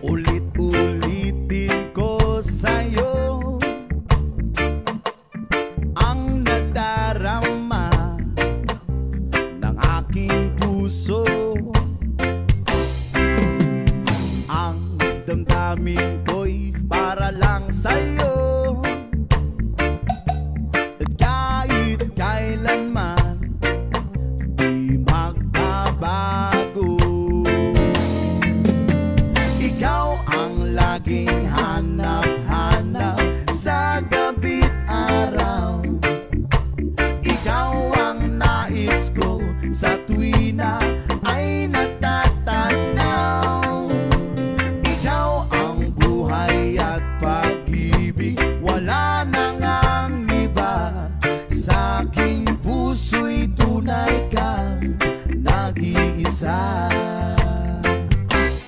Ulit-ulitin ko sa'yo ang nadarama ng aking puso. Ang damdamin ko'y para lang sa'yo, at kahit kailanman di magbabago. Ikaw ang laging